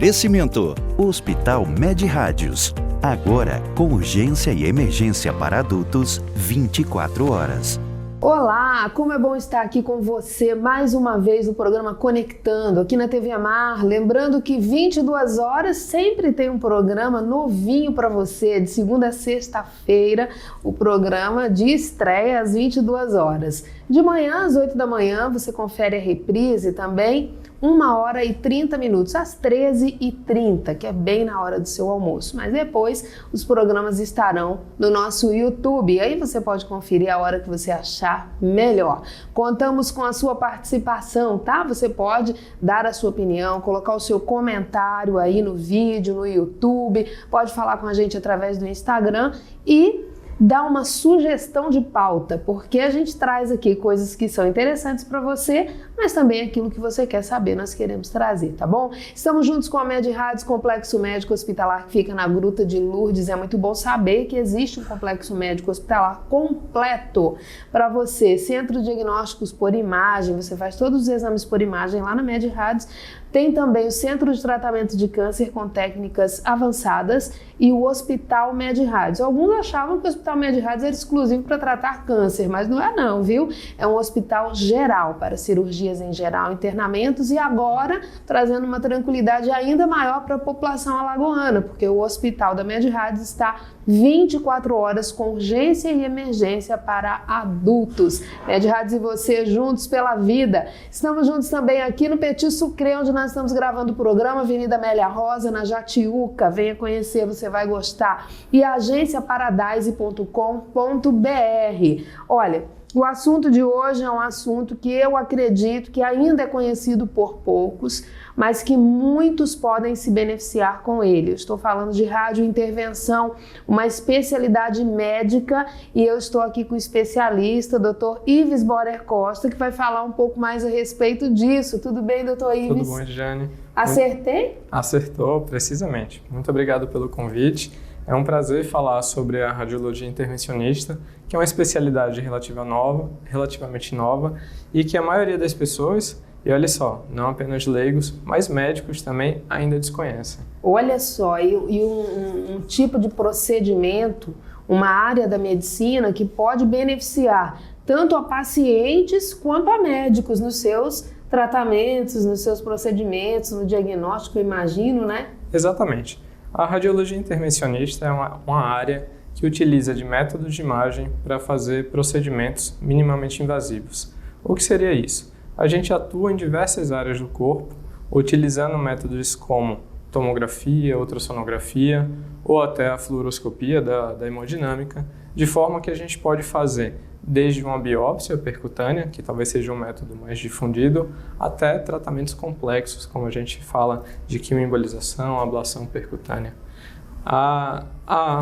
Oferecimento: Hospital Med Rádios. Agora com urgência e emergência para adultos 24 horas. Olá, como é bom estar aqui com você mais uma vez no programa Conectando, aqui na TV Amar. Lembrando que 22 horas sempre tem um programa novinho para você, de segunda a sexta-feira, o programa de estreia às 22 horas. De manhã às 8 da manhã você confere a reprise também, 1h30, às 13h30, que é bem na hora do seu almoço. Mas depois os programas estarão no nosso YouTube, e aí você pode conferir a hora que você achar melhor. Contamos com a sua participação, tá? Você pode dar a sua opinião, colocar o seu comentário aí no vídeo, no YouTube, pode falar com a gente através do Instagram e dá uma sugestão de pauta, porque a gente traz aqui coisas que são interessantes para você, mas também aquilo que você quer saber, nós queremos trazer, tá bom? Estamos juntos com a Med Rádios, Complexo Médico Hospitalar que fica na Gruta de Lourdes. É muito bom saber que existe um complexo médico hospitalar completo para você. Centro de diagnósticos por imagem, você faz todos os exames por imagem lá na Med Rádios. Tem também o Centro de Tratamento de Câncer com técnicas avançadas e o Hospital Med Rádios. Alguns achavam que o Hospital Med Rádios era exclusivo para tratar câncer, mas não é não, viu? É um hospital geral para cirurgias em geral, internamentos, e agora trazendo uma tranquilidade ainda maior para a população alagoana, porque o Hospital da Med Rádios está 24 horas com urgência e emergência para adultos. Med Rádios e você juntos pela vida. Estamos juntos também aqui no Petit Sucre, onde nós estamos gravando o programa, Avenida Amélia Rosa, na Jatiuca. Venha conhecer, você vai gostar. E agenciaparadise.com.br. Olha, o assunto de hoje é um assunto que eu acredito que ainda é conhecido por poucos, mas que muitos podem se beneficiar com ele. Eu estou falando de radiointervenção, uma especialidade médica, e eu estou aqui com o especialista, Dr. Ives Borer Costa, que vai falar um pouco mais a respeito disso. Tudo bem, Dr. Ives? Tudo bom, Ediane? Acertei? Acertou, precisamente. Muito obrigado pelo convite. É um prazer falar sobre a radiologia intervencionista, que é uma especialidade relativamente nova, e que a maioria das pessoas, e olha só, não apenas leigos, mas médicos também ainda desconhecem. Olha só, e um tipo de procedimento, uma área da medicina que pode beneficiar tanto a pacientes quanto a médicos nos seus tratamentos, nos seus procedimentos, no diagnóstico, eu imagino, né? Exatamente. A radiologia intervencionista é uma área que utiliza de métodos de imagem para fazer procedimentos minimamente invasivos. O que seria isso? A gente atua em diversas áreas do corpo, utilizando métodos como tomografia, ultrassonografia ou até a fluoroscopia da hemodinâmica, de forma que a gente pode fazer desde uma biópsia percutânea, que talvez seja um método mais difundido, até tratamentos complexos, como a gente fala de quimioembolização, ablação percutânea. A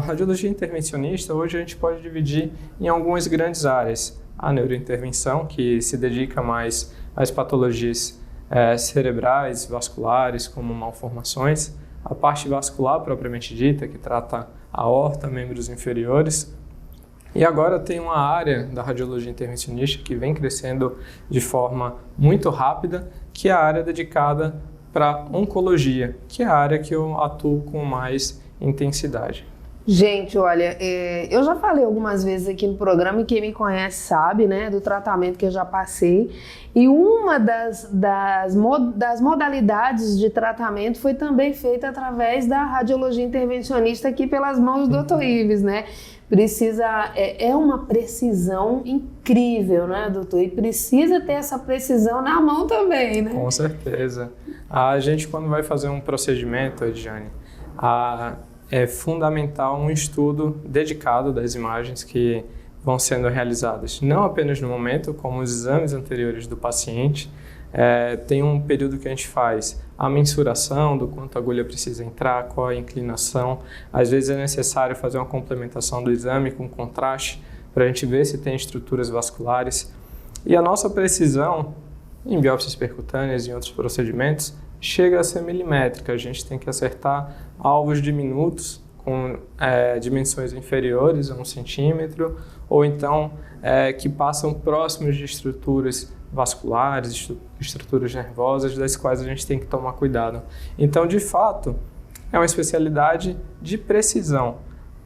radiologia intervencionista, hoje a gente pode dividir em algumas grandes áreas. A neurointervenção, que se dedica mais às patologias cerebrais, vasculares, como malformações. A parte vascular, propriamente dita, que trata a aorta, membros inferiores. E agora tem uma área da radiologia intervencionista que vem crescendo de forma muito rápida, que é a área dedicada para oncologia, que é a área que eu atuo com mais intensidade. Gente, olha, eu já falei algumas vezes aqui no programa, e quem me conhece sabe, né, do tratamento que eu já passei, e uma das modalidades de tratamento foi também feita através da radiologia intervencionista aqui pelas mãos do Dr. Ives, né? É uma precisão incrível, né, doutor? E precisa ter essa precisão na mão também, né? Com certeza. A gente, quando vai fazer um procedimento, Ediane, é fundamental um estudo dedicado das imagens que vão sendo realizadas. Não apenas no momento, como os exames anteriores do paciente. Tem um período que a gente faz a mensuração do quanto a agulha precisa entrar, qual a inclinação. Às vezes é necessário fazer uma complementação do exame com contraste para a gente ver se tem estruturas vasculares. E a nossa precisão em biópsias percutâneas e em outros procedimentos chega a ser milimétrica. A gente tem que acertar alvos diminutos com dimensões inferiores a 1 centímetro, ou então que passam próximos de estruturas vasculares, estruturas nervosas, das quais a gente tem que tomar cuidado. Então, de fato, é uma especialidade de precisão,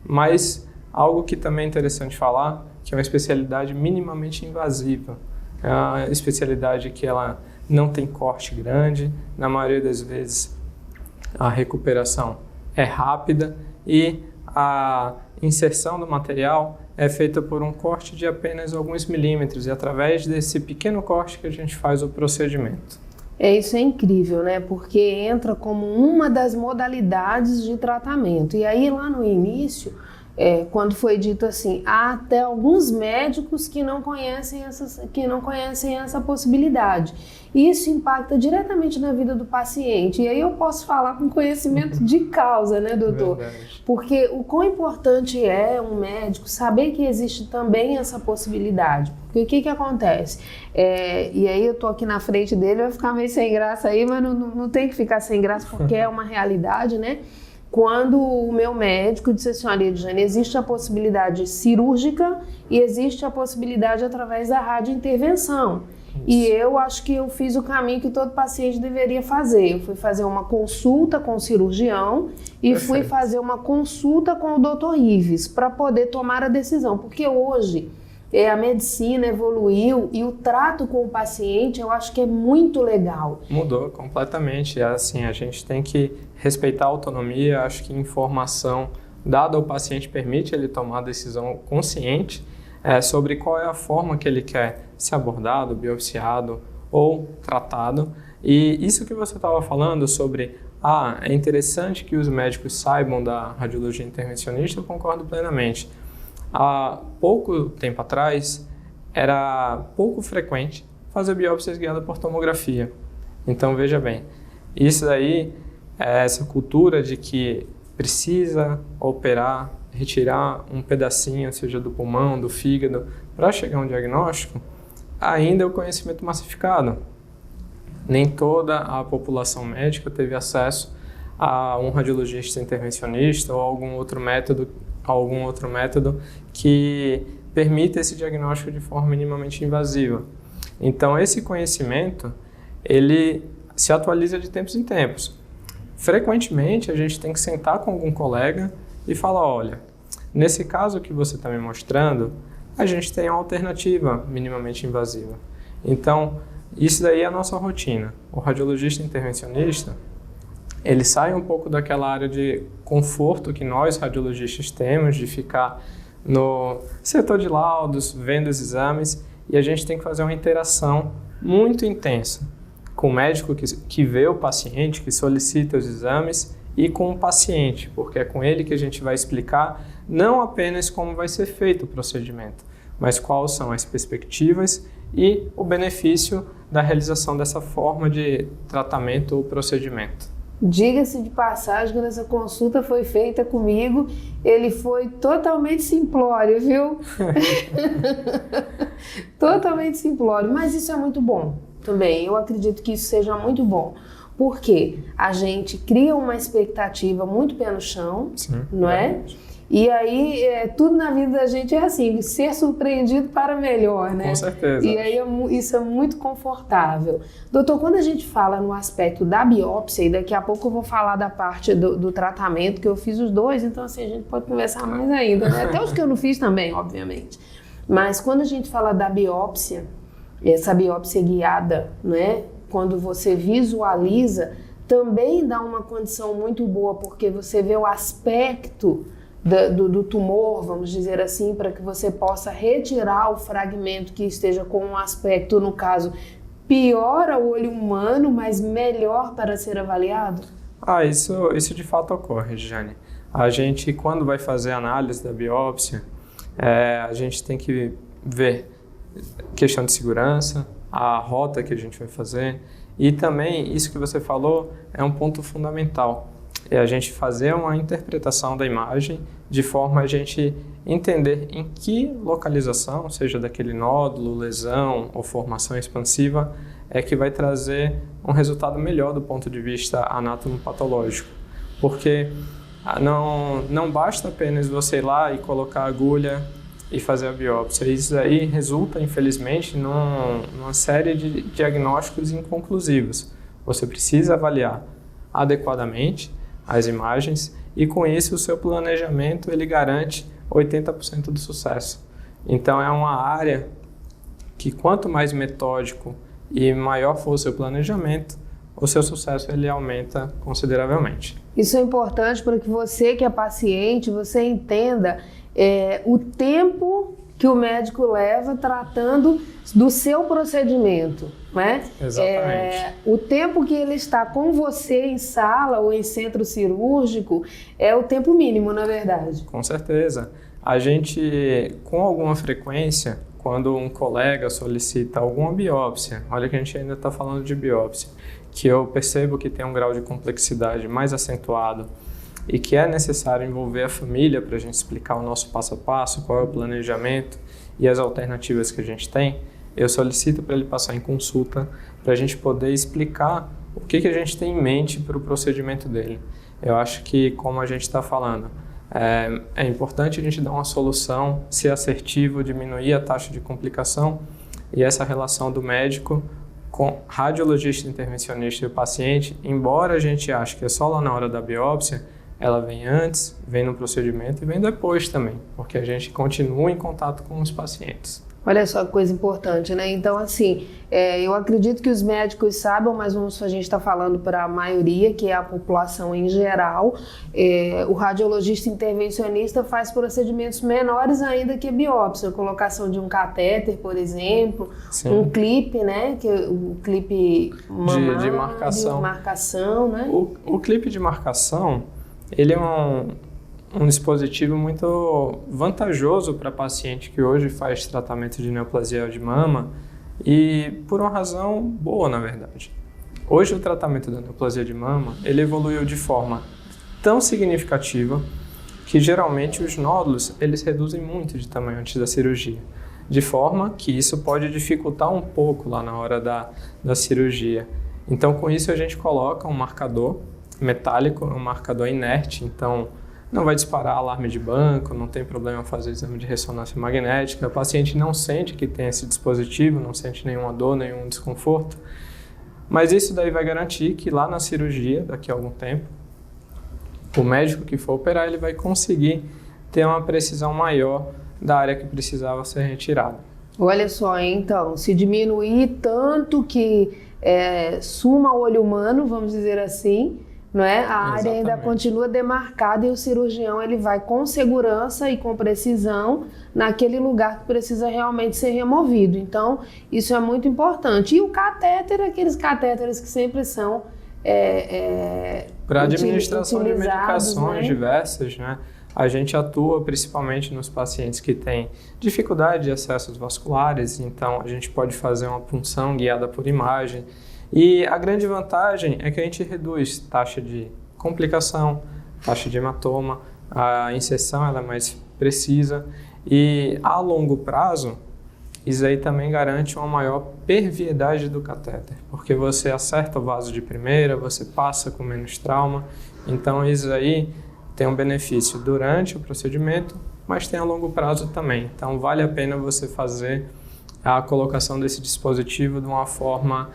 mas algo que também é interessante falar, que é uma especialidade minimamente invasiva. É uma especialidade que ela não tem corte grande, na maioria das vezes a recuperação é rápida e a inserção do material é feita por um corte de apenas alguns milímetros e através desse pequeno corte que a gente faz o procedimento. Isso é incrível, né? Porque entra como uma das modalidades de tratamento. E aí lá no início, quando foi dito assim, há até alguns médicos que não conhecem essa possibilidade. Isso impacta diretamente na vida do paciente. E aí eu posso falar com conhecimento de causa, né, doutor? Verdade. Porque o quão importante é um médico saber que existe também essa possibilidade. Porque o que acontece? E aí eu tô aqui na frente dele, vai ficar meio sem graça aí, mas não tem que ficar sem graça porque é uma realidade, né? Quando o meu médico disse assim, olha, Ediane, existe a possibilidade cirúrgica e existe a possibilidade através da radiointervenção. E eu acho que eu fiz o caminho que todo paciente deveria fazer. Eu fui fazer uma consulta com o cirurgião e fui fazer uma consulta com o Dr. Ives para poder tomar a decisão. Porque hoje a medicina evoluiu e o trato com o paciente eu acho que é muito legal. Mudou completamente. Assim, a gente tem que respeitar a autonomia. Acho que informação dada ao paciente permite ele tomar a decisão consciente sobre qual é a forma que ele quer ser abordado, biopsiado ou tratado. E isso que você estava falando sobre é interessante que os médicos saibam da radiologia intervencionista, eu concordo plenamente. Há pouco tempo atrás, era pouco frequente fazer biópsias guiadas por tomografia. Então, veja bem, isso daí é essa cultura de que precisa operar, retirar um pedacinho, seja do pulmão, do fígado, para chegar a um diagnóstico, ainda é o conhecimento massificado. Nem toda a população médica teve acesso a um radiologista intervencionista ou algum outro método que permita esse diagnóstico de forma minimamente invasiva. Então, esse conhecimento, ele se atualiza de tempos em tempos. Frequentemente, a gente tem que sentar com algum colega e falar, olha, nesse caso que você está me mostrando, a gente tem uma alternativa minimamente invasiva. Então, isso daí é a nossa rotina. O radiologista intervencionista, ele sai um pouco daquela área de conforto que nós radiologistas temos, de ficar no setor de laudos, vendo os exames, e a gente tem que fazer uma interação muito intensa com o médico que vê o paciente, que solicita os exames, e com o paciente, porque é com ele que a gente vai explicar não apenas como vai ser feito o procedimento, mas quais são as perspectivas e o benefício da realização dessa forma de tratamento ou procedimento. Diga-se de passagem, quando essa consulta foi feita comigo, ele foi totalmente simplório, viu? Totalmente simplório, mas isso é muito bom também. Eu acredito que isso seja muito bom. Porque a gente cria uma expectativa muito pé no chão, sim, não é? E aí, tudo na vida da gente é assim, ser surpreendido para melhor, né? Com certeza. E aí, isso é muito confortável. Doutor, quando a gente fala no aspecto da biópsia, e daqui a pouco eu vou falar da parte do tratamento, que eu fiz os dois, então assim, a gente pode conversar mais ainda, né? Até os que eu não fiz também, obviamente. Mas quando a gente fala da biópsia, essa biópsia guiada, né? Quando você visualiza, também dá uma condição muito boa, porque você vê o aspecto do tumor, vamos dizer assim, para que você possa retirar o fragmento que esteja com um aspecto, no caso, pior ao olho humano, mas melhor para ser avaliado? Isso de fato ocorre, Jane. A gente, quando vai fazer a análise da biópsia, a gente tem que ver questão de segurança, a rota que a gente vai fazer, e também isso que você falou é um ponto fundamental, é a gente fazer uma interpretação da imagem de forma a gente entender em que localização, seja daquele nódulo, lesão ou formação expansiva, é que vai trazer um resultado melhor do ponto de vista anatomopatológico. Porque Não basta apenas você ir lá e colocar a agulha e fazer a biópsia. Isso aí resulta, infelizmente, numa série de diagnósticos inconclusivos. Você precisa avaliar adequadamente as imagens e, com isso, o seu planejamento ele garante 80% do sucesso. Então, é uma área que, quanto mais metódico e maior for o seu planejamento, o seu sucesso ele aumenta consideravelmente. Isso é importante para que você que é paciente, você entenda o tempo que o médico leva tratando do seu procedimento, né? Exatamente. O tempo que ele está com você em sala ou em centro cirúrgico é o tempo mínimo, na verdade. Com certeza. A gente, com alguma frequência, quando um colega solicita alguma biópsia, olha que a gente ainda está falando de biópsia, que eu percebo que tem um grau de complexidade mais acentuado e que é necessário envolver a família para a gente explicar o nosso passo a passo, qual é o planejamento e as alternativas que a gente tem, eu solicito para ele passar em consulta para a gente poder explicar o que a gente tem em mente para o procedimento dele. Eu acho que, como a gente está falando, é importante a gente dar uma solução, ser assertivo, diminuir a taxa de complicação e essa relação do médico com radiologista intervencionista e o paciente, embora a gente ache que é só lá na hora da biópsia, ela vem antes, vem no procedimento e vem depois também, porque a gente continua em contato com os pacientes. Olha só que coisa importante, né? Então, assim, eu acredito que os médicos saibam, mas a gente está falando para a maioria, que é a população em geral. O radiologista intervencionista faz procedimentos menores ainda que a biópsia, a colocação de um catéter, por exemplo, Sim. um clipe, né? Que é o clipe mamário, de marcação. Né? O clipe de marcação, ele é um dispositivo muito vantajoso para paciente que hoje faz tratamento de neoplasia de mama e por uma razão boa, na verdade. Hoje o tratamento da neoplasia de mama, ele evoluiu de forma tão significativa que geralmente os nódulos, eles reduzem muito de tamanho antes da cirurgia, de forma que isso pode dificultar um pouco lá na hora da cirurgia. Então, com isso a gente coloca um marcador metálico, um marcador inerte, então não vai disparar alarme de banco, não tem problema fazer exame de ressonância magnética, o paciente não sente que tem esse dispositivo, não sente nenhuma dor, nenhum desconforto, mas isso daí vai garantir que lá na cirurgia, daqui a algum tempo, o médico que for operar, ele vai conseguir ter uma precisão maior da área que precisava ser retirada. Olha só, então, se diminuir tanto que suma o olho humano, vamos dizer assim, não é? A área ainda continua demarcada e o cirurgião ele vai com segurança e com precisão naquele lugar que precisa realmente ser removido. Então, isso é muito importante. E o catéter, aqueles catéteres que sempre são para administração de medicações, né? Diversas, né? A gente atua principalmente nos pacientes que têm dificuldade de acessos vasculares, então a gente pode fazer uma punção guiada por imagem. E a grande vantagem é que a gente reduz taxa de complicação, taxa de hematoma, a inserção ela é mais precisa e a longo prazo isso aí também garante uma maior perviedade do catéter, porque você acerta o vaso de primeira, você passa com menos trauma, então isso aí tem um benefício durante o procedimento, mas tem a longo prazo também, então vale a pena você fazer a colocação desse dispositivo de uma forma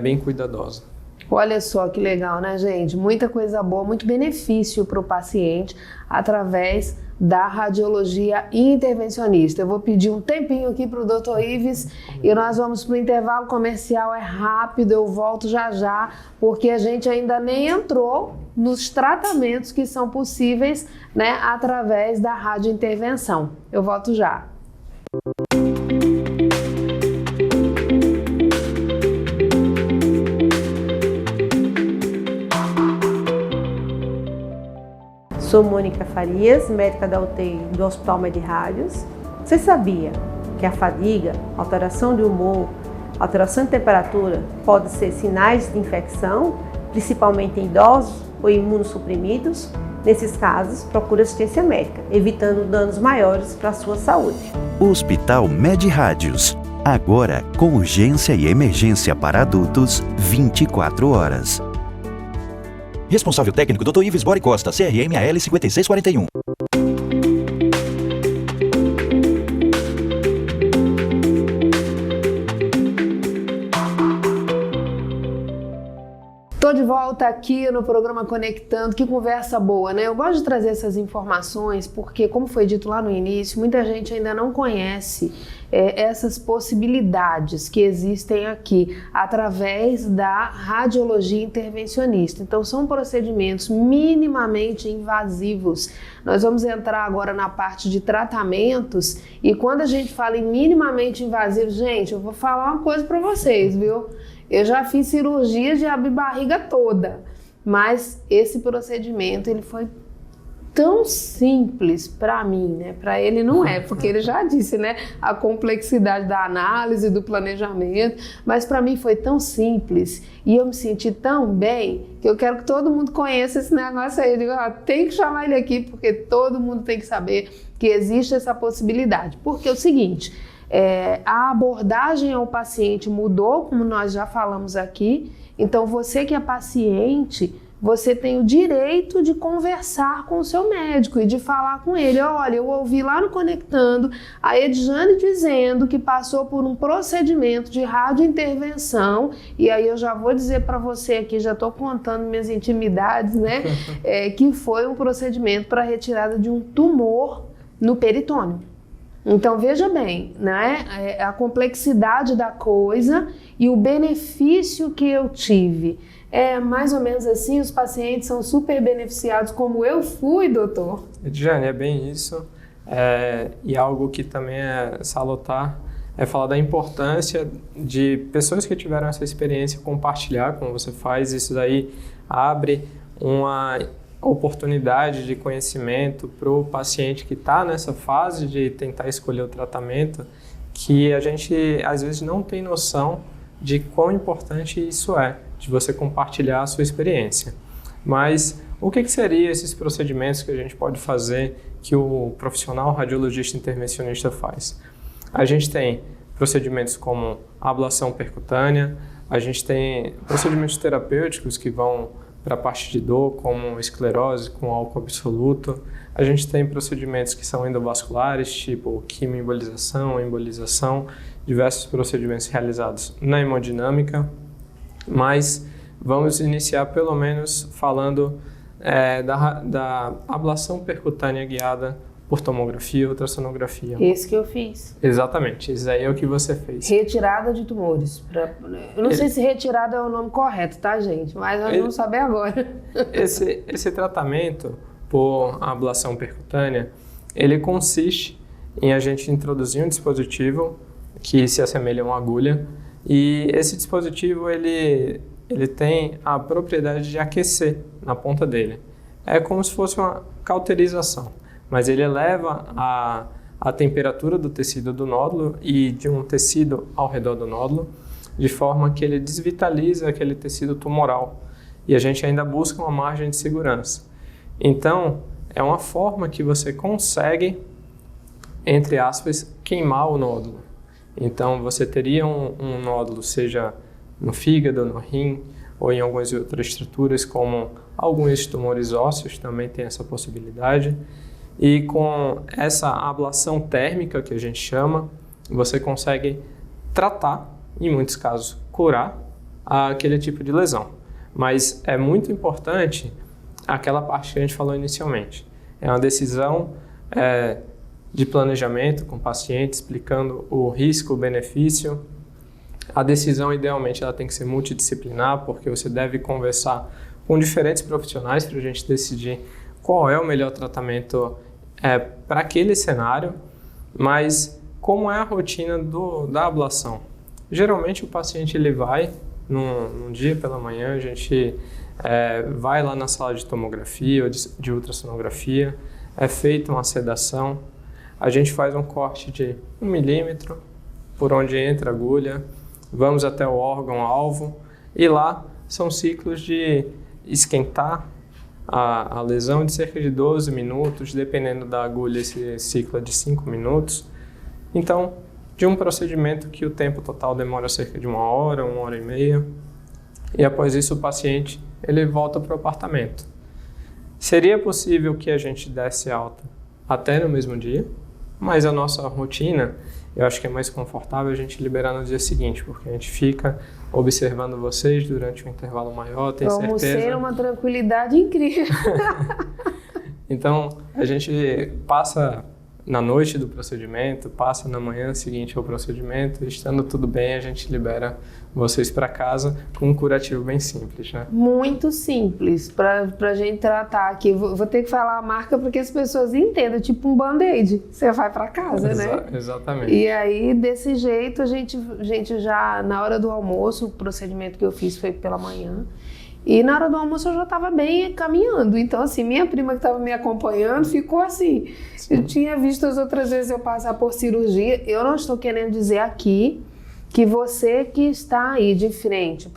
bem cuidadosa. Olha só que legal, né, gente? Muita coisa boa, muito benefício para o paciente através da radiologia intervencionista. Eu vou pedir um tempinho aqui para o Dr. Ives e nós vamos para o intervalo comercial, é rápido, eu volto já já, porque a gente ainda nem entrou nos tratamentos que são possíveis, né, através da radiointervenção. Eu volto já. Sou Mônica Farias, médica da UTI do Hospital MedRádios. Você sabia que a fadiga, alteração de humor, alteração de temperatura pode ser sinais de infecção, principalmente em idosos ou imunossuprimidos? Nesses casos, procure assistência médica, evitando danos maiores para a sua saúde. Hospital MedRádios. Agora com urgência e emergência para adultos 24 horas. Responsável técnico, Dr. Ives Bori Costa, CRM-AL 5641. Tô de volta aqui no programa Conectando. Que conversa boa, né? Eu gosto de trazer essas informações porque, como foi dito lá no início, muita gente ainda não conhece essas possibilidades que existem aqui através da radiologia intervencionista. Então, são procedimentos minimamente invasivos. Nós vamos entrar agora na parte de tratamentos e quando a gente fala em minimamente invasivos, gente, eu vou falar uma coisa para vocês, viu? Eu já fiz cirurgia de abrir barriga toda, mas esse procedimento ele foi tão simples para mim, né? Para ele não é, porque ele já disse, né? A complexidade da análise, do planejamento, mas para mim foi tão simples e eu me senti tão bem que eu quero que todo mundo conheça esse negócio aí. Eu digo, tem que chamar ele aqui porque todo mundo tem que saber que existe essa possibilidade. Porque é o seguinte, a abordagem ao paciente mudou, como nós já falamos aqui, então você que é paciente, você tem o direito de conversar com o seu médico e de falar com ele. Olha, eu ouvi lá no Conectando a Edjane dizendo que passou por um procedimento de radiointervenção e aí eu já vou dizer para você aqui, já estou contando minhas intimidades, né? Que foi um procedimento para retirada de um tumor no peritônio. Então veja bem, né? A complexidade da coisa e o benefício que eu tive. É mais ou menos assim, os pacientes são super beneficiados como eu fui, doutor? Edjane, é bem isso. E algo que também é salutar é falar da importância de pessoas que tiveram essa experiência compartilhar como você faz. Isso daí abre uma oportunidade de conhecimento para o paciente que está nessa fase de tentar escolher o tratamento, que a gente às vezes não tem noção de quão importante isso é, de você compartilhar a sua experiência. Mas o que seriam esses procedimentos que a gente pode fazer que o profissional radiologista intervencionista faz? A gente tem procedimentos como ablação percutânea, a gente tem procedimentos terapêuticos que vão para a parte de dor, como esclerose com álcool absoluto. A gente tem procedimentos que são endovasculares, tipo quimioembolização, embolização, diversos procedimentos realizados na hemodinâmica, mas vamos iniciar pelo menos falando da ablação percutânea guiada por tomografia ou ultrassonografia. Esse que eu fiz. Exatamente, esse aí é o que você fez. Retirada de tumores. Eu não sei se retirada é o nome correto, tá, gente? Mas nós vamos saber agora. Esse tratamento por ablação percutânea, ele consiste em a gente introduzir um dispositivo que se assemelha a uma agulha e esse dispositivo ele tem a propriedade de aquecer na ponta dele. É como se fosse uma cauterização, mas ele eleva a temperatura do tecido do nódulo e de um tecido ao redor do nódulo, de forma que ele desvitaliza aquele tecido tumoral e a gente ainda busca uma margem de segurança. Então, é uma forma que você consegue, entre aspas, queimar o nódulo. Então, você teria um nódulo, seja no fígado, no rim, ou em algumas outras estruturas, como alguns tumores ósseos, também tem essa possibilidade. E com essa ablação térmica, que a gente chama, você consegue tratar, em muitos casos, curar aquele tipo de lesão. Mas é muito importante aquela parte que a gente falou inicialmente. É uma decisão de planejamento com o paciente, explicando o risco, o benefício. A decisão, idealmente, ela tem que ser multidisciplinar, porque você deve conversar com diferentes profissionais para a gente decidir qual é o melhor tratamento para aquele cenário. Mas como é a rotina da ablação? Geralmente, o paciente ele vai num dia pela manhã, a gente vai lá na sala de tomografia ou de ultrassonografia, é feita uma sedação, a gente faz um corte de 1 milímetro por onde entra a agulha, vamos até o órgão-alvo e lá são ciclos de esquentar a lesão de cerca de 12 minutos, dependendo da agulha esse ciclo é de 5 minutos. Então, de um procedimento que o tempo total demora cerca de 1 hora e meia, e após isso o paciente ele volta para o apartamento. Seria possível que a gente desse alta até no mesmo dia, mas a nossa rotina, eu acho que é mais confortável a gente liberar no dia seguinte, porque a gente fica observando vocês durante um intervalo maior, tem certeza. Almocei uma tranquilidade incrível. Então, a gente passa na noite do procedimento, passa na manhã seguinte ao procedimento, estando tudo bem, a gente libera vocês para casa com um curativo bem simples, né? Muito simples pra gente tratar aqui. Vou ter que falar a marca porque as pessoas entendem, tipo um band-aid. Você vai para casa, né? Exatamente. E aí, desse jeito, a gente já, na hora do almoço, o procedimento que eu fiz foi pela manhã. E na hora do almoço eu já estava bem caminhando. Então, assim, minha prima que estava me acompanhando ficou assim. Sim. Eu tinha visto as outras vezes eu passar por cirurgia. Eu não estou querendo dizer aqui que você que está aí de frente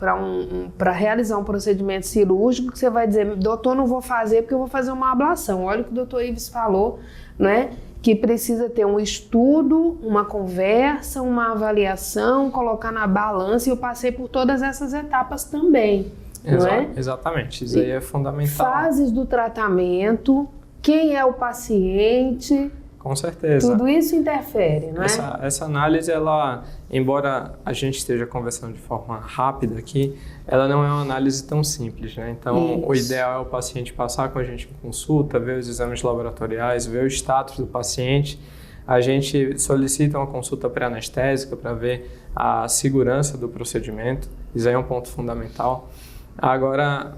para realizar um procedimento cirúrgico, que você vai dizer, doutor, não vou fazer porque eu vou fazer uma ablação. Olha o que o doutor Ives falou, né? Que precisa ter um estudo, uma conversa, uma avaliação, colocar na balança. E eu passei por todas essas etapas também. Não é? Exatamente, isso aí é fundamental. Fases do tratamento, quem é o paciente. Com certeza. Tudo isso interfere, não é? Essa análise, ela, embora a gente esteja conversando de forma rápida aqui, ela não é uma análise tão simples, né? Então, o ideal é o paciente passar com a gente em consulta, ver os exames laboratoriais, ver o status do paciente. A gente solicita uma consulta pré-anestésica para ver a segurança do procedimento. Isso aí é um ponto fundamental. Agora,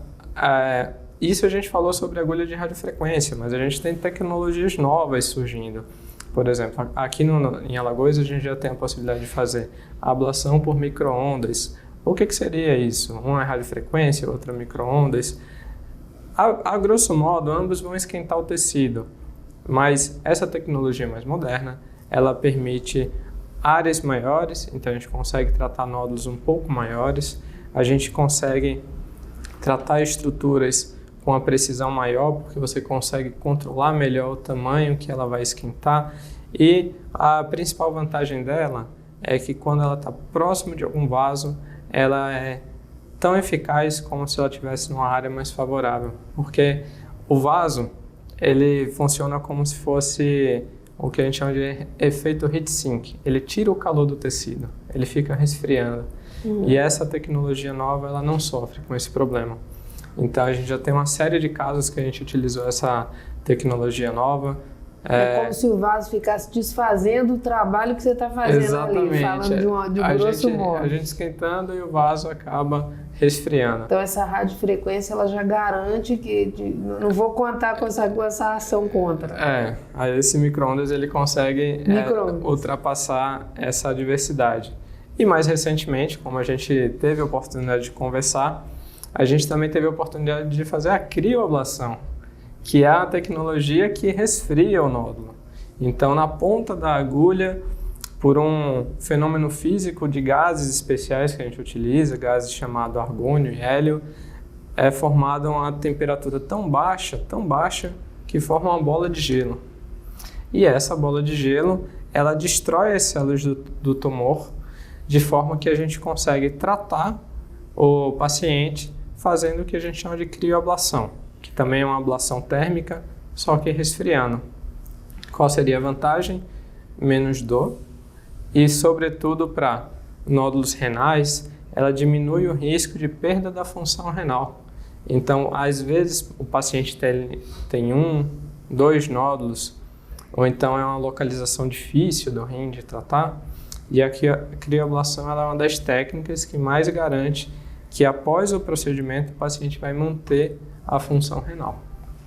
isso a gente falou sobre agulha de radiofrequência, mas a gente tem tecnologias novas surgindo. Por exemplo, aqui em Alagoas a gente já tem a possibilidade de fazer ablação por micro-ondas. O que seria isso? Uma é radiofrequência, outra micro-ondas. A grosso modo, ambos vão esquentar o tecido, mas essa tecnologia mais moderna, ela permite áreas maiores, então a gente consegue tratar nódulos um pouco maiores, a gente consegue tratar estruturas com a precisão maior, porque você consegue controlar melhor o tamanho que ela vai esquentar. E a principal vantagem dela é que quando ela está próximo de algum vaso, ela é tão eficaz como se ela estivesse numa área mais favorável. Porque o vaso, ele funciona como se fosse o que a gente chama de efeito heat sink. Ele tira o calor do tecido, ele fica resfriando. E essa tecnologia nova, ela não sofre com esse problema. Então, a gente já tem uma série de casos que a gente utilizou essa tecnologia nova. É como se o vaso ficasse desfazendo o trabalho que você está fazendo. Exatamente. Ali, falando de grosso modo. A gente esquentando e o vaso acaba resfriando. Então, essa radiofrequência, ela já garante que... não vou contar com essa ação contra. Esse micro-ondas, ele consegue ultrapassar essa adversidade. E mais recentemente, como a gente teve a oportunidade de conversar, a gente também teve a oportunidade de fazer a crioablação, que é a tecnologia que resfria o nódulo. Então, na ponta da agulha, por um fenômeno físico de gases especiais que a gente utiliza, gases chamados argônio e hélio, é formada uma temperatura tão baixa, que forma uma bola de gelo. E essa bola de gelo, ela destrói as células do tumor, de forma que a gente consegue tratar o paciente fazendo o que a gente chama de crioablação, que também é uma ablação térmica, só que resfriando. Qual seria a vantagem? Menos dor e, sobretudo, para nódulos renais, ela diminui o risco de perda da função renal. Então, às vezes, o paciente tem 1, 2 nódulos, ou então é uma localização difícil do rim de tratar. E a crioablação ela é uma das técnicas que mais garante que após o procedimento o paciente vai manter a função renal.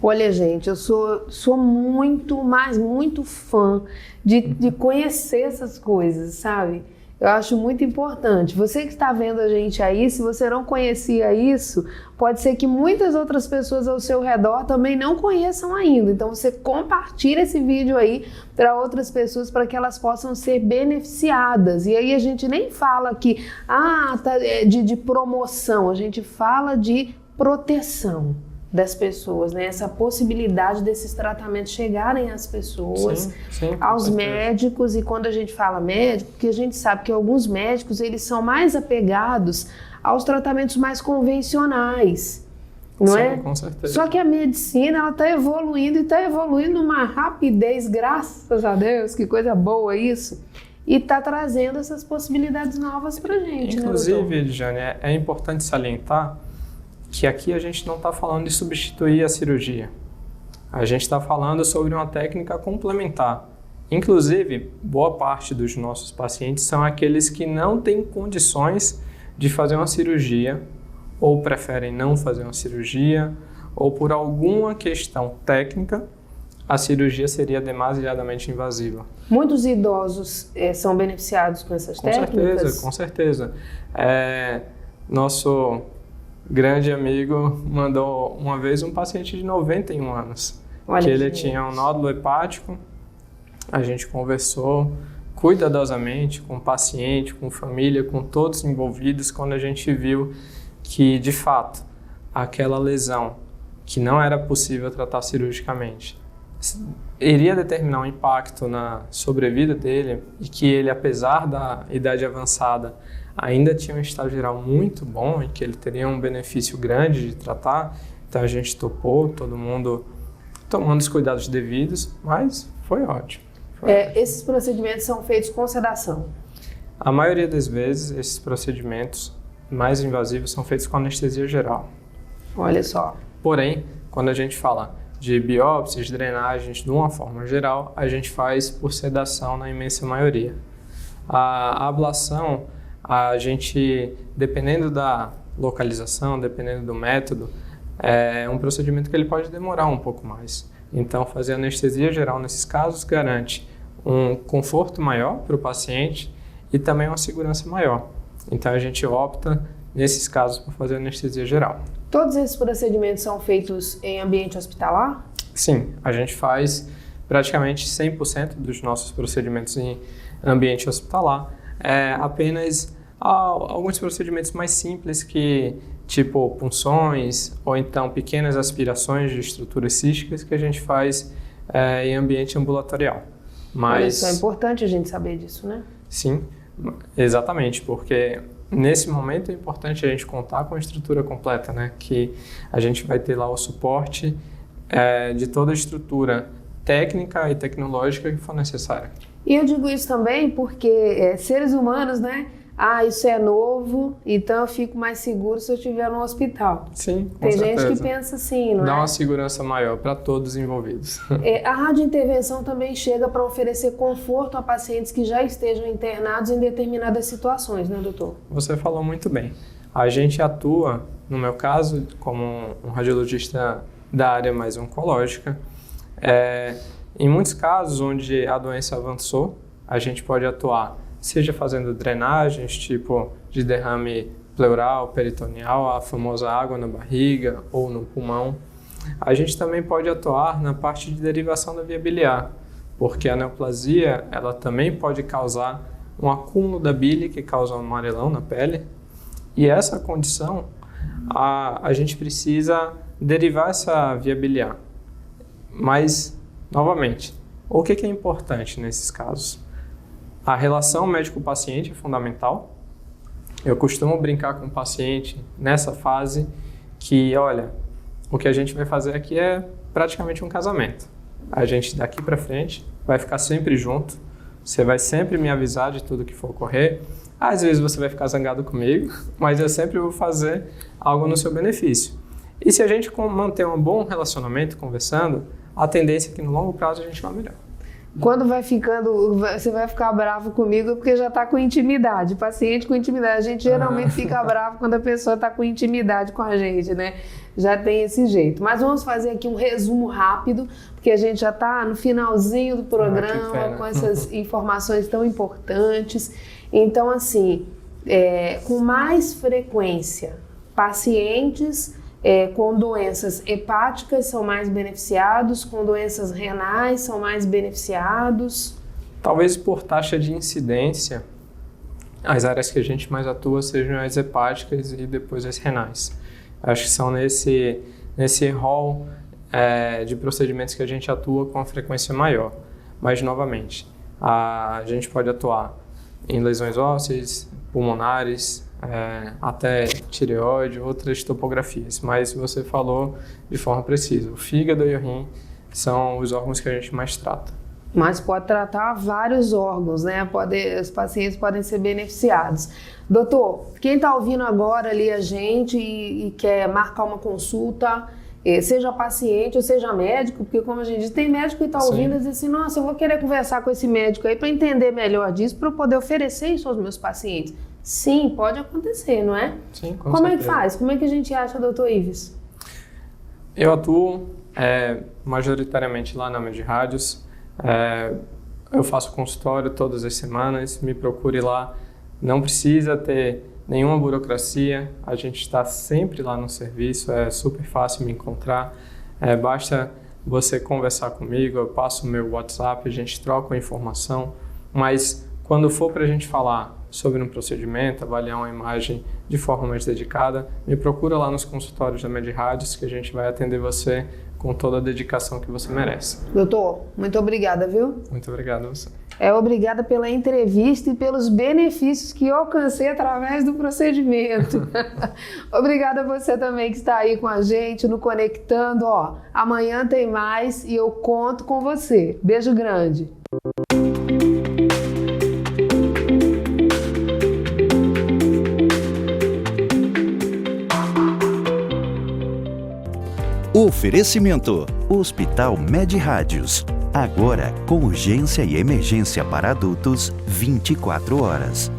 Olha, gente, eu sou muito fã de conhecer essas coisas, sabe? Eu acho muito importante. Você que está vendo a gente aí, se você não conhecia isso, pode ser que muitas outras pessoas ao seu redor também não conheçam ainda. Então você compartilha esse vídeo aí para outras pessoas para que elas possam ser beneficiadas. E aí a gente nem fala aqui de promoção, a gente fala de proteção das pessoas, né? Essa possibilidade desses tratamentos chegarem às pessoas, aos médicos. E quando a gente fala médico, porque a gente sabe que alguns médicos eles são mais apegados aos tratamentos mais convencionais, não Sim, é? com certeza. Só que a medicina, ela está evoluindo e está evoluindo numa rapidez, graças a Deus, que coisa boa isso, e está trazendo essas possibilidades novas para a gente, Inclusive, né, doutor? Edjane, é importante salientar que aqui a gente não está falando de substituir a cirurgia. A gente está falando sobre uma técnica complementar. Inclusive, boa parte dos nossos pacientes são aqueles que não têm condições de fazer uma cirurgia, ou preferem não fazer uma cirurgia, ou por alguma questão técnica, a cirurgia seria demasiadamente invasiva. Muitos idosos são beneficiados com essas técnicas? Com certeza. Nosso grande amigo mandou uma vez um paciente de 91 anos, Olha que ele gente. tinha um nódulo hepático, a gente conversou cuidadosamente com o paciente, com família, com todos envolvidos, quando a gente viu que, de fato, aquela lesão que não era possível tratar cirurgicamente iria determinar um impacto na sobrevida dele e que ele, apesar da idade avançada, ainda tinha um estado geral muito bom e que ele teria um benefício grande de tratar. Então a gente topou, todo mundo tomando os cuidados devidos, mas foi ótimo. Esses procedimentos são feitos com sedação? A maioria das vezes, esses procedimentos mais invasivos são feitos com anestesia geral. Olha só. Porém, quando a gente fala de biópsias, drenagens, de uma forma geral, a gente faz por sedação na imensa maioria. A ablação, a gente, dependendo da localização, dependendo do método, é um procedimento que ele pode demorar um pouco mais. Então, fazer anestesia geral nesses casos garante um conforto maior para o paciente e também uma segurança maior. Então, a gente opta, nesses casos, por fazer anestesia geral. Todos esses procedimentos são feitos em ambiente hospitalar? Sim, a gente faz praticamente 100% dos nossos procedimentos em ambiente hospitalar. Apenas alguns procedimentos mais simples tipo punções ou então pequenas aspirações de estruturas císticas que a gente faz em ambiente ambulatorial. Mas Olha, isso é importante a gente saber disso, né? Sim, exatamente, porque nesse momento é importante a gente contar com a estrutura completa, né? Que a gente vai ter lá o suporte de toda a estrutura técnica e tecnológica que for necessária. E eu digo isso também porque seres humanos, né? Isso é novo, então eu fico mais seguro se eu estiver no hospital. Sim, com Tem certeza. gente que pensa assim, não é? Dá uma segurança maior para todos envolvidos. A radiointervenção também chega para oferecer conforto a pacientes que já estejam internados em determinadas situações, né, doutor? Você falou muito bem. A gente atua, no meu caso, como um radiologista da área mais oncológica. Em muitos casos onde a doença avançou, a gente pode atuar, seja fazendo drenagens, tipo de derrame pleural, peritoneal, a famosa água na barriga ou no pulmão. A gente também pode atuar na parte de derivação da via biliar, porque a neoplasia ela também pode causar um acúmulo da bile que causa um amarelão na pele. E essa condição, a gente precisa derivar essa via biliar. Mas, novamente, o que é importante nesses casos? A relação médico-paciente é fundamental. Eu costumo brincar com o paciente nessa fase que, olha, o que a gente vai fazer aqui é praticamente um casamento. A gente daqui para frente vai ficar sempre junto, você vai sempre me avisar de tudo que for ocorrer. Às vezes você vai ficar zangado comigo, mas eu sempre vou fazer algo no seu benefício. E se a gente manter um bom relacionamento conversando, a tendência é que no longo prazo a gente vá melhor. Quando vai ficando, você vai ficar bravo comigo porque já está com intimidade. Paciente com intimidade. A gente geralmente fica bravo quando a pessoa está com intimidade com a gente, né? Já tem esse jeito. Mas vamos fazer aqui um resumo rápido, porque a gente já está no finalzinho do programa com essas informações tão importantes. Então, assim, com mais frequência, pacientes com doenças hepáticas são mais beneficiados, com doenças renais são mais beneficiados? Talvez por taxa de incidência, as áreas que a gente mais atua sejam as hepáticas e depois as renais. Acho que são nesse rol de procedimentos que a gente atua com a frequência maior. Mas, novamente, a gente pode atuar em lesões ósseas, pulmonares, até tireoide, outras topografias, mas você falou de forma precisa. O fígado e o rim são os órgãos que a gente mais trata. Mas pode tratar vários órgãos, né? Os pacientes podem ser beneficiados. Doutor, quem está ouvindo agora ali a gente e quer marcar uma consulta, seja paciente ou seja médico, porque como a gente diz, tem médico que está ouvindo e diz assim, nossa, eu vou querer conversar com esse médico aí para entender melhor disso, para eu poder oferecer isso aos meus pacientes. Sim, pode acontecer, não é? Sim, com Como certeza. é que faz? Como é que a gente acha, doutor Ives? Eu atuo majoritariamente lá na Med Rádios. Eu faço consultório todas as semanas, me procure lá. Não precisa ter nenhuma burocracia, a gente está sempre lá no serviço, é super fácil me encontrar. Basta você conversar comigo, eu passo o meu WhatsApp, a gente troca a informação. Mas quando for para a gente falar sobre um procedimento, avaliar uma imagem de forma mais dedicada, me procura lá nos consultórios da Med Rádios que a gente vai atender você com toda a dedicação que você merece. Doutor, muito obrigada, viu? Muito obrigado a você. Obrigada pela entrevista e pelos benefícios que eu alcancei através do procedimento. Obrigada a você também que está aí com a gente no Conectando. Amanhã tem mais e eu conto com você. Beijo grande. Oferecimento: Hospital Med Rádios. Agora com urgência e emergência para adultos 24 horas.